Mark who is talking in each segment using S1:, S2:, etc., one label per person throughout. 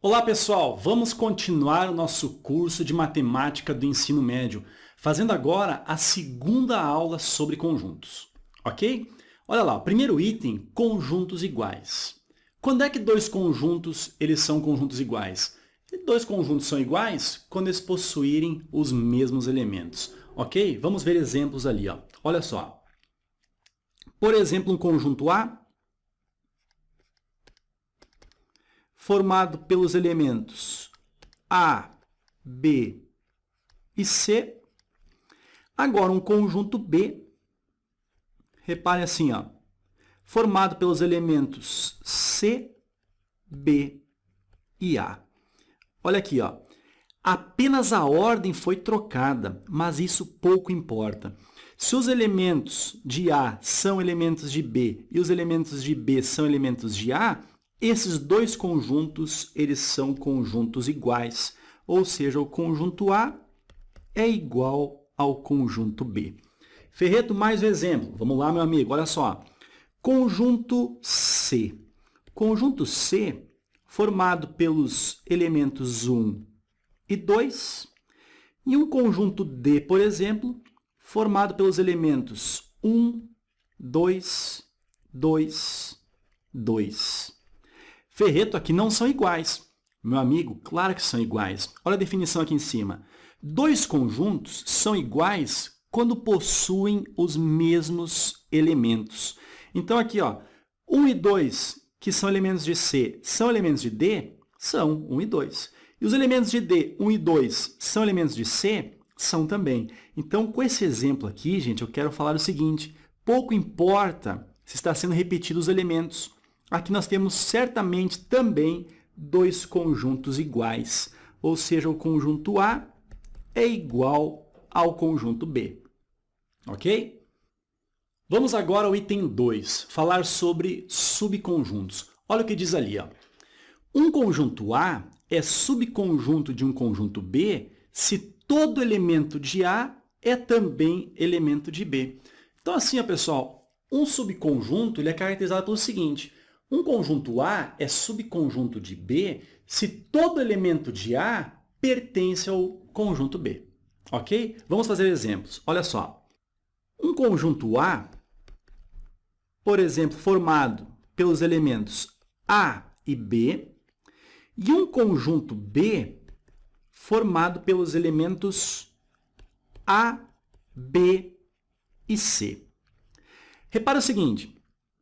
S1: Olá pessoal, vamos continuar o nosso curso de matemática do ensino médio, fazendo agora a segunda aula sobre conjuntos, ok? Olha lá, primeiro item, conjuntos iguais. Quando é que dois conjuntos eles são conjuntos iguais? Dois conjuntos são iguais quando eles possuírem os mesmos elementos, ok? Vamos ver exemplos ali, ó. Olha só. Por exemplo, um conjunto A formado pelos elementos A, B e C. Agora, um conjunto B, repare assim, ó, formado pelos elementos C, B e A. Olha aqui, ó, apenas a ordem foi trocada, mas isso pouco importa. Se os elementos de A são elementos de B e os elementos de B são elementos de A, esses dois conjuntos, eles são conjuntos iguais, ou seja, o conjunto A é igual ao conjunto B. Ferreto, mais um exemplo. Vamos lá, meu amigo, olha só. Conjunto C. Conjunto C, formado pelos elementos 1 e 2, e um conjunto D, por exemplo, formado pelos elementos 1, 2, 2, 2. Ferreto, aqui não são iguais. Meu amigo, claro que são iguais. Olha a definição aqui em cima. Dois conjuntos são iguais quando possuem os mesmos elementos. Então, aqui, ó, 1 e 2, que são elementos de C, são elementos de D? São 1 e 2. E os elementos de D, 1 e 2, são elementos de C? São também. Então, com esse exemplo aqui, gente, eu quero falar o seguinte: pouco importa se está sendo repetido os elementos. Aqui nós temos certamente também dois conjuntos iguais, ou seja, o conjunto A é igual ao conjunto B, ok? Vamos agora ao item 2, falar sobre subconjuntos. Olha o que diz ali, ó. Um conjunto A é subconjunto de um conjunto B se todo elemento de A é também elemento de B. Então, assim, ó, pessoal, um subconjunto ele é caracterizado pelo seguinte: um conjunto A é subconjunto de B se todo elemento de A pertence ao conjunto B. Ok? Vamos fazer exemplos. Olha só. Um conjunto A, por exemplo, formado pelos elementos A e B, e um conjunto B formado pelos elementos A, B e C. Repara o seguinte: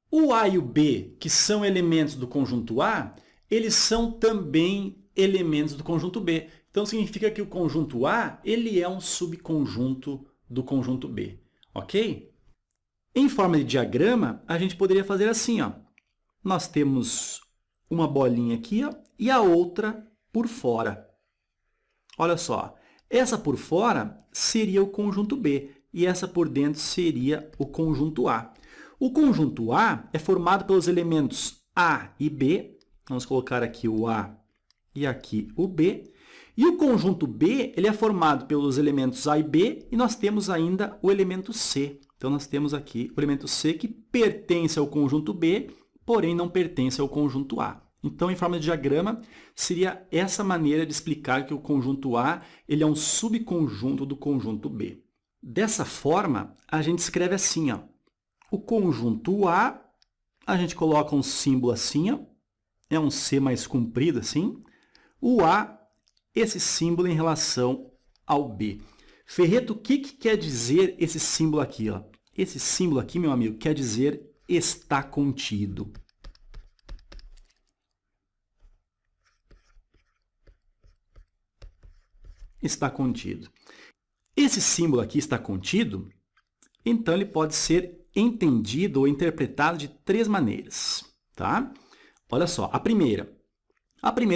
S1: o A e o B, que são elementos do conjunto A, eles são também elementos do conjunto B. Então, significa que o conjunto A ele é um subconjunto do conjunto B, ok? Em forma de diagrama, a gente poderia fazer assim, ó. Nós temos uma bolinha aqui, ó, e a outra por fora. Olha só, essa por fora seria o conjunto B e essa por dentro seria o conjunto A. O conjunto A é formado pelos elementos A e B. Vamos colocar aqui o A e aqui o B. E o conjunto B ele é formado pelos elementos A e B e nós temos ainda o elemento C. Então, nós temos aqui o elemento C que pertence ao conjunto B, porém não pertence ao conjunto A. Então, em forma de diagrama, seria essa maneira de explicar que o conjunto A ele é um subconjunto do conjunto B. Dessa forma, a gente escreve assim, ó. O conjunto A, a gente coloca um símbolo assim, ó, é um C mais comprido assim. O A, esse símbolo em relação ao B. Ferreto, o que quer dizer esse símbolo aqui, ó? Esse símbolo aqui, meu amigo, quer dizer está contido. Está contido. Esse símbolo aqui está contido, então ele pode ser entendido ou interpretado de três maneiras, tá? Olha só, a primeira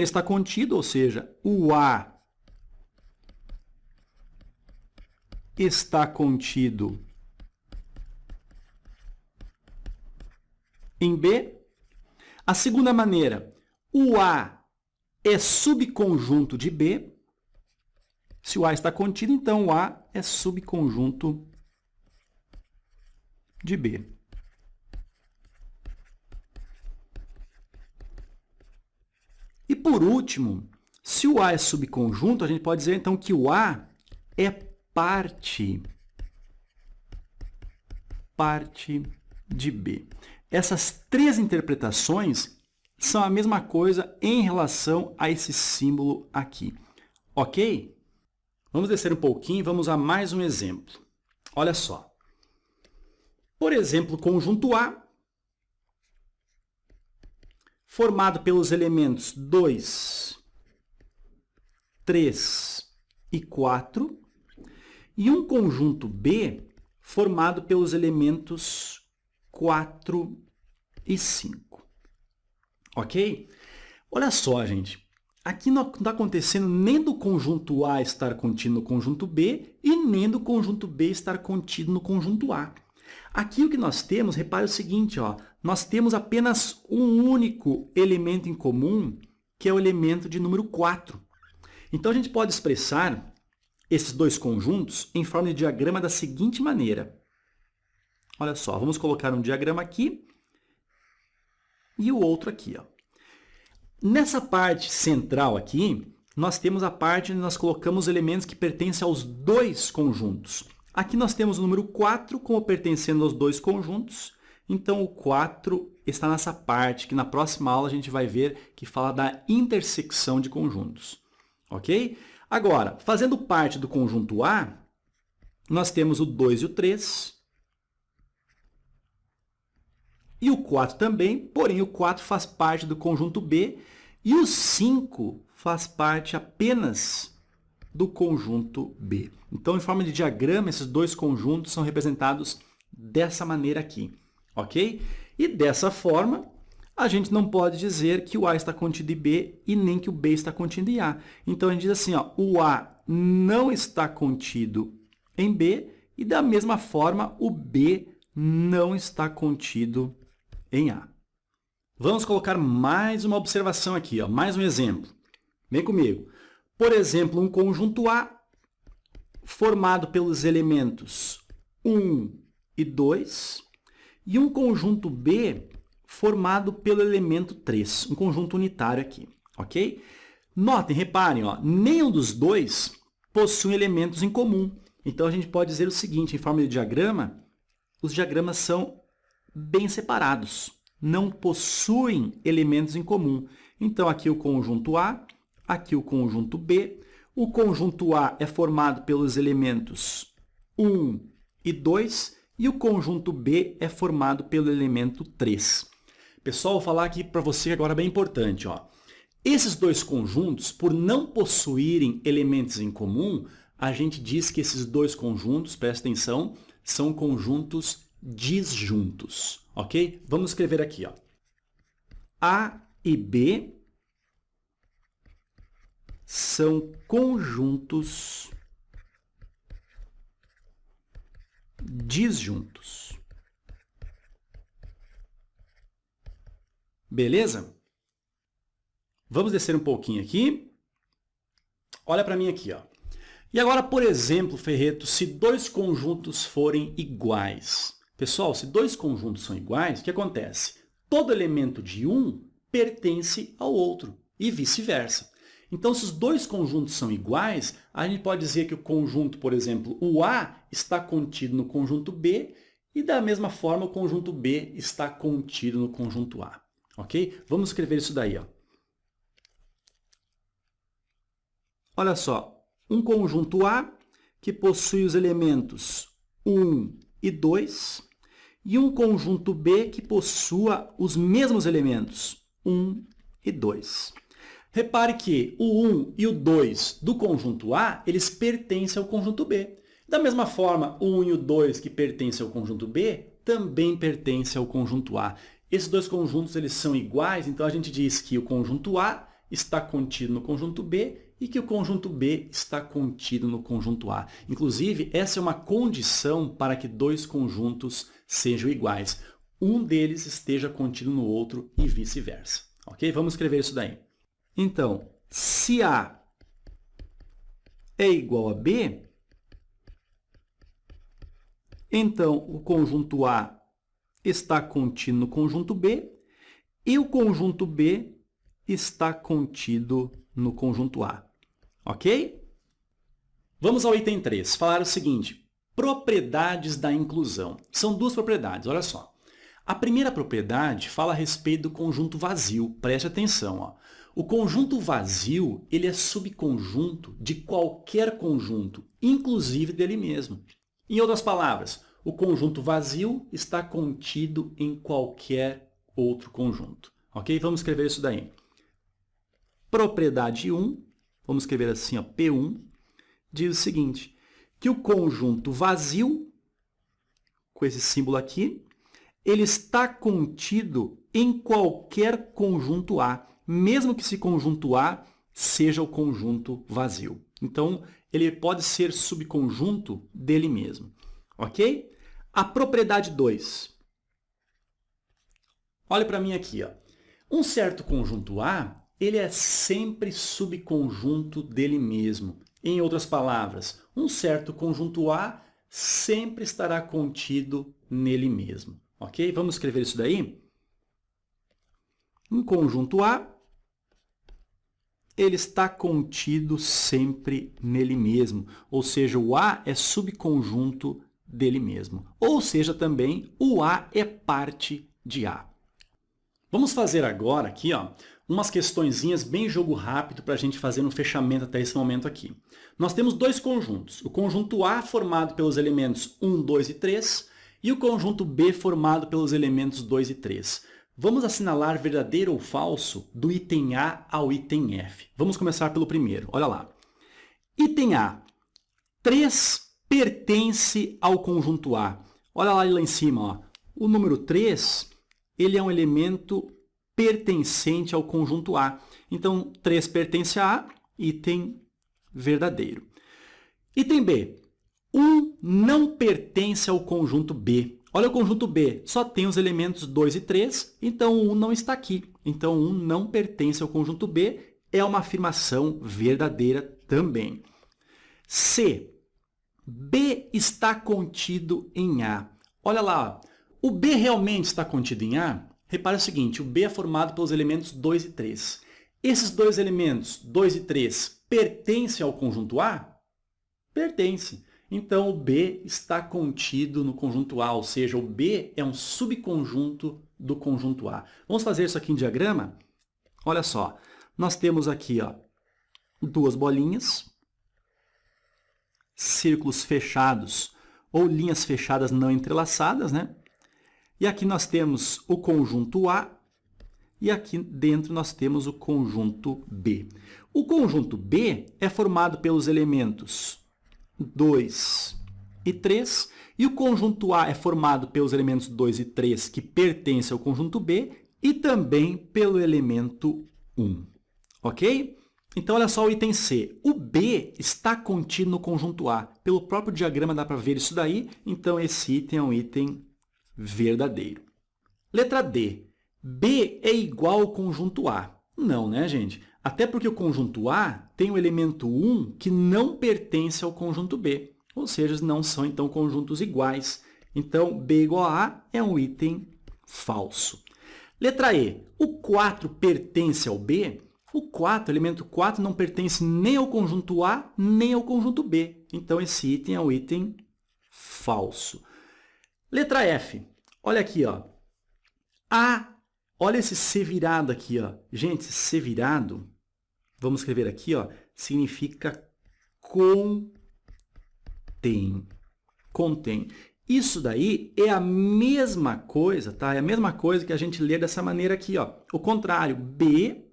S1: está contido, ou seja, o A está contido em B. A segunda maneira, o A é subconjunto de B. Se o A está contido, então o A é subconjunto de B. E por último, se o A é subconjunto, a gente pode dizer então que o A é parte de B. Essas três interpretações são a mesma coisa em relação a esse símbolo aqui, ok? Vamos descer um pouquinho e vamos a mais um exemplo. Olha só. Por exemplo, conjunto A, formado pelos elementos 2, 3 e 4, e um conjunto B, formado pelos elementos 4 e 5. Ok? Olha só, gente. Aqui não está acontecendo nem do conjunto A estar contido no conjunto B e nem do conjunto B estar contido no conjunto A. Aqui o que nós temos, repare o seguinte, ó, nós temos apenas um único elemento em comum, que é o elemento de número 4. Então, a gente pode expressar esses dois conjuntos em forma de diagrama da seguinte maneira. Olha só, vamos colocar um diagrama aqui e o outro aqui, ó. Nessa parte central aqui, nós temos a parte onde nós colocamos elementos que pertencem aos dois conjuntos. Aqui nós temos o número 4 como pertencendo aos dois conjuntos. Então, o 4 está nessa parte que na próxima aula a gente vai ver que fala da intersecção de conjuntos. Ok? Agora, fazendo parte do conjunto A, nós temos o 2 e o 3. E o 4 também, porém o 4 faz parte do conjunto B e o 5 faz parte apenas do conjunto B. Então, em forma de diagrama, esses dois conjuntos são representados dessa maneira aqui, ok? E dessa forma, a gente não pode dizer que o A está contido em B e nem que o B está contido em A. Então, a gente diz assim, ó, o A não está contido em B e, da mesma forma, o B não está contido em A. Vamos colocar mais uma observação aqui, ó, mais um exemplo. Vem comigo. Por exemplo, um conjunto A formado pelos elementos 1 e 2 e um conjunto B formado pelo elemento 3, um conjunto unitário aqui, ok? Notem, reparem, ó, nenhum dos dois possui elementos em comum. Então, a gente pode dizer o seguinte, em forma de diagrama, os diagramas são bem separados, não possuem elementos em comum. Então, aqui o conjunto A, aqui o conjunto B. O conjunto A é formado pelos elementos 1 e 2 e o conjunto B é formado pelo elemento 3. Pessoal, vou falar aqui para você agora bem importante, ó. Esses dois conjuntos, por não possuírem elementos em comum, a gente diz que esses dois conjuntos, presta atenção, são conjuntos disjuntos, ok? Vamos escrever aqui, ó. A e B são conjuntos disjuntos. Beleza? Vamos descer um pouquinho aqui. Olha para mim aqui, ó. E agora, por exemplo, Ferreto, se dois conjuntos forem iguais. Pessoal, se dois conjuntos são iguais, o que acontece? Todo elemento de um pertence ao outro e vice-versa. Então, se os dois conjuntos são iguais, a gente pode dizer que o conjunto, por exemplo, o A está contido no conjunto B e, da mesma forma, o conjunto B está contido no conjunto A. Ok? Vamos escrever isso daí, ó. Olha só. Um conjunto A que possui os elementos 1 e 2 e um conjunto B que possua os mesmos elementos 1 e 2. Repare que o 1 e o 2 do conjunto A, eles pertencem ao conjunto B. Da mesma forma, o 1 e o 2 que pertencem ao conjunto B também pertencem ao conjunto A. Esses dois conjuntos eles são iguais, então a gente diz que o conjunto A está contido no conjunto B e que o conjunto B está contido no conjunto A. Inclusive, essa é uma condição para que dois conjuntos sejam iguais. Um deles esteja contido no outro e vice-versa. Ok? Vamos escrever isso daí. Então, se A é igual a B, então o conjunto A está contido no conjunto B e o conjunto B está contido no conjunto A. Ok? Vamos ao item 3, falar o seguinte, propriedades da inclusão. São duas propriedades, olha só. A primeira propriedade fala a respeito do conjunto vazio, preste atenção. Ó. O conjunto vazio ele é subconjunto de qualquer conjunto, inclusive dele mesmo. Em outras palavras, o conjunto vazio está contido em qualquer outro conjunto. Ok? Vamos escrever isso daí. Propriedade 1, vamos escrever assim, ó, P1, diz o seguinte, que o conjunto vazio, com esse símbolo aqui, ele está contido em qualquer conjunto A, mesmo que esse conjunto A seja o conjunto vazio. Então, ele pode ser subconjunto dele mesmo. Ok? A propriedade 2. Olha para mim aqui. Ó. Um certo conjunto A, ele é sempre subconjunto dele mesmo. Em outras palavras, um certo conjunto A sempre estará contido nele mesmo. Ok? Vamos escrever isso daí? Um conjunto A, ele está contido sempre nele mesmo. Ou seja, o A é subconjunto dele mesmo. Ou seja, também, o A é parte de A. Vamos fazer agora aqui, ó, umas questõezinhas bem jogo rápido para a gente fazer um fechamento até esse momento aqui. Nós temos dois conjuntos. O conjunto A formado pelos elementos 1, 2 e 3 e o conjunto B formado pelos elementos 2 e 3. Vamos assinalar verdadeiro ou falso do item A ao item F. Vamos começar pelo primeiro. Olha lá. Item A. 3 pertence ao conjunto A. Olha lá em cima. Ó. O número 3 ele é um elemento pertencente ao conjunto A. Então, 3 pertence a A, item verdadeiro. Item B. 1 não pertence ao conjunto B. Olha o conjunto B, só tem os elementos 2 e 3, então o 1 não está aqui. Então, 1 não pertence ao conjunto B, é uma afirmação verdadeira também. C. B está contido em A. Olha lá, o B realmente está contido em A? Repare o seguinte, o B é formado pelos elementos 2 e 3. Esses dois elementos, 2 e 3, pertencem ao conjunto A? Pertence. Então, o B está contido no conjunto A, ou seja, o B é um subconjunto do conjunto A. Vamos fazer isso aqui em diagrama? Olha só, nós temos aqui ó, duas bolinhas, círculos fechados ou linhas fechadas não entrelaçadas, né? E aqui nós temos o conjunto A e aqui dentro nós temos o conjunto B. O conjunto B é formado pelos elementos 2 e 3 e o conjunto A é formado pelos elementos 2 e 3 que pertencem ao conjunto B e também pelo elemento 1. Ok? Então, olha só o item C. O B está contido no conjunto A. Pelo próprio diagrama dá para ver isso daí. Então, esse item é um item verdadeiro. Letra D. B é igual ao conjunto A. Não, né, gente? Até porque o conjunto A tem o elemento 1 que não pertence ao conjunto B. Ou seja, não são, então, conjuntos iguais. Então, B igual a A é um item falso. Letra E. O 4 pertence ao B? O 4, elemento 4, não pertence nem ao conjunto A, nem ao conjunto B. Então, esse item é um item falso. Letra F. Olha aqui, ó. A, olha esse C virado aqui, ó. Gente, esse C virado, vamos escrever aqui, ó, significa contém. Contém. Isso daí é a mesma coisa, tá? É a mesma coisa que a gente lê dessa maneira aqui, ó. O contrário, B,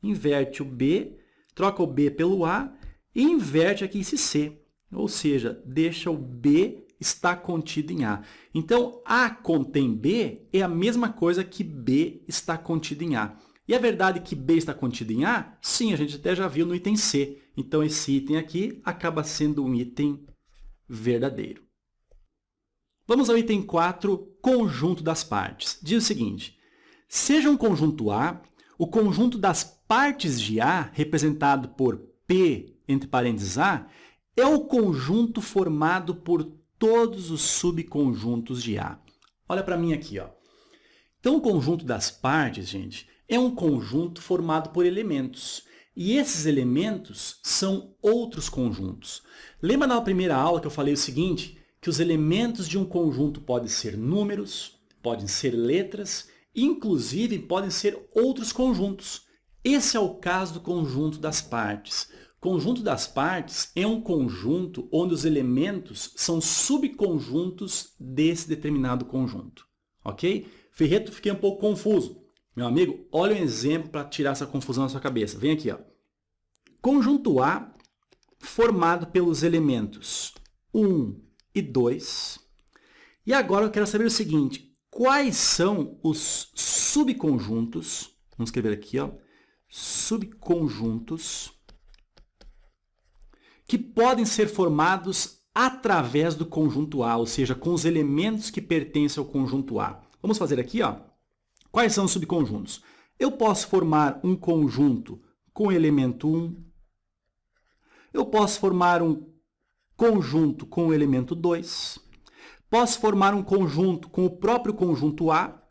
S1: inverte o B, troca o B pelo A e inverte aqui esse C. Ou seja, deixa o B está contido em A. Então, A contém B é a mesma coisa que B está contido em A. E é verdade que B está contido em A? Sim, a gente até já viu no item C. Então, esse item aqui acaba sendo um item verdadeiro. Vamos ao item 4, conjunto das partes. Diz o seguinte, seja um conjunto A, o conjunto das partes de A, representado por P, entre parênteses A, é o conjunto formado por todos os subconjuntos de A. Olha para mim aqui, ó. Então, o conjunto das partes, gente, é um conjunto formado por elementos. E esses elementos são outros conjuntos. Lembra na primeira aula que eu falei o seguinte, que os elementos de um conjunto podem ser números, podem ser letras, inclusive podem ser outros conjuntos. Esse é o caso do conjunto das partes. O conjunto das partes é um conjunto onde os elementos são subconjuntos desse determinado conjunto. Ok? Ferreto, fiquei um pouco confuso. Meu amigo, olha um exemplo para tirar essa confusão na sua cabeça. Vem aqui, ó. Conjunto A formado pelos elementos 1 e 2. E agora eu quero saber o seguinte, quais são os subconjuntos, vamos escrever aqui, ó, subconjuntos que podem ser formados através do conjunto A, ou seja, com os elementos que pertencem ao conjunto A. Vamos fazer aqui, ó. Quais são os subconjuntos? Eu posso formar um conjunto com o elemento 1. Eu posso formar um conjunto com o elemento 2. Posso formar um conjunto com o próprio conjunto A,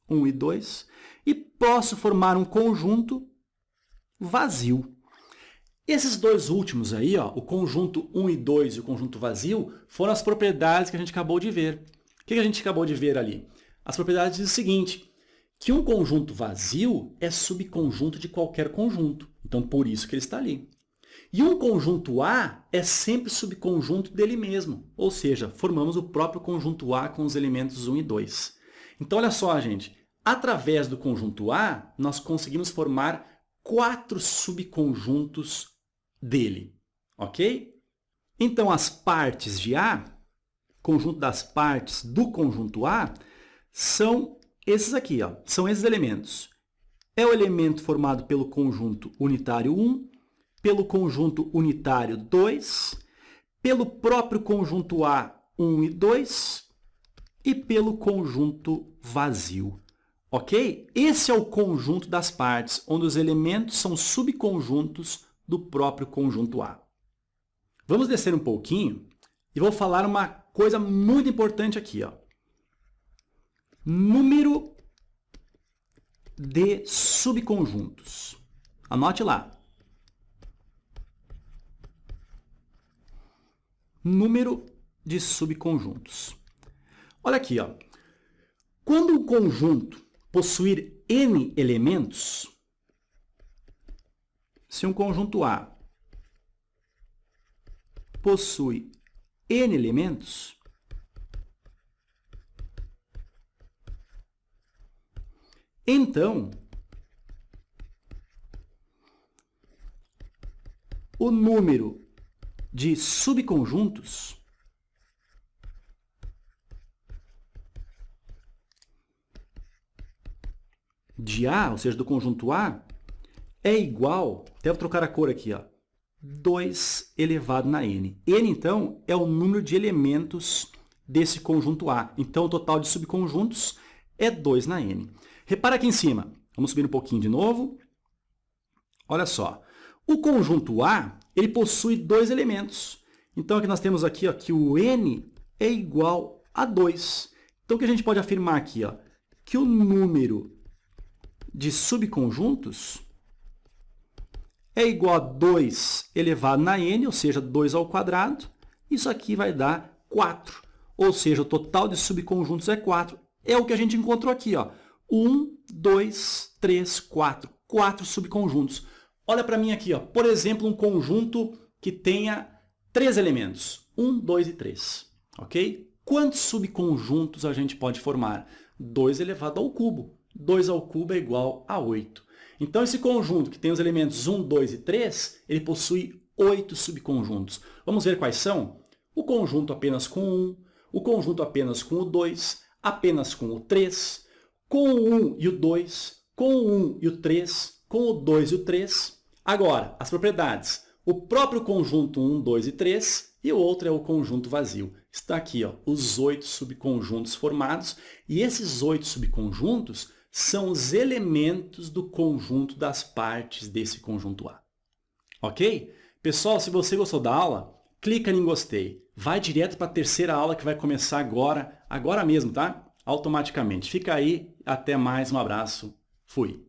S1: 1 e 2. E posso formar um conjunto vazio. Esses dois últimos aí, ó, o conjunto 1 e 2 e o conjunto vazio, foram as propriedades que a gente acabou de ver. O que a gente acabou de ver ali? As propriedades dizem o seguinte, que um conjunto vazio é subconjunto de qualquer conjunto. Então, por isso que ele está ali. E um conjunto A é sempre subconjunto dele mesmo. Ou seja, formamos o próprio conjunto A com os elementos 1 e 2. Então, olha só, gente. Através do conjunto A, nós conseguimos formar 4 subconjuntos dele. Ok? Então, as partes de A, conjunto das partes do conjunto A, são esses aqui, ó, são esses elementos. É o elemento formado pelo conjunto unitário 1, pelo conjunto unitário 2, pelo próprio conjunto A 1 e 2 e pelo conjunto vazio. Ok? Esse é o conjunto das partes, onde os elementos são subconjuntos do próprio conjunto A. Vamos descer um pouquinho e vou falar uma coisa muito importante aqui, ó. Número de subconjuntos. Anote lá. Número de subconjuntos. Olha aqui, ó. Quando um conjunto possuir n elementos, se um conjunto A possui n elementos, então, o número de subconjuntos de A, ou seja, do conjunto A, é igual, devo trocar a cor aqui, ó, 2 elevado na n. N, então, é o número de elementos desse conjunto A. Então, o total de subconjuntos é 2 na n. Repara aqui em cima. Vamos subir um pouquinho de novo. Olha só. O conjunto A, ele possui 2 elementos. Então, aqui nós temos aqui, ó, que o n é igual a 2. Então, o que a gente pode afirmar aqui? Ó, que o número de subconjuntos é igual a 2 elevado na n, ou seja, 2 ao quadrado. Isso aqui vai dar 4. Ou seja, o total de subconjuntos é 4. É o que a gente encontrou aqui, ó. 1, 2, 3, 4. 4 subconjuntos. Olha para mim aqui, ó. Por exemplo, um conjunto que tenha 3 elementos. 1, 2 e 3. Ok? Quantos subconjuntos a gente pode formar? 2 elevado ao cubo. 2 ao cubo é igual a 8. Então, esse conjunto que tem os elementos 1, 2 e 3, ele possui 8 subconjuntos. Vamos ver quais são? O conjunto apenas com 1, o conjunto apenas com o 2, apenas com o 3, com o 1 e o 2, com o 1 e o 3, com o 2 e o 3. Agora, as propriedades. O próprio conjunto 1, 2 e 3 e o outro é o conjunto vazio. Está aqui, ó, os 8 subconjuntos formados e esses 8 subconjuntos são os elementos do conjunto das partes desse conjunto A. Ok? Pessoal, se você gostou da aula, clica em gostei. Vai direto para a terceira aula que vai começar agora mesmo, tá? automaticamente. Fica aí, até mais, um abraço, fui!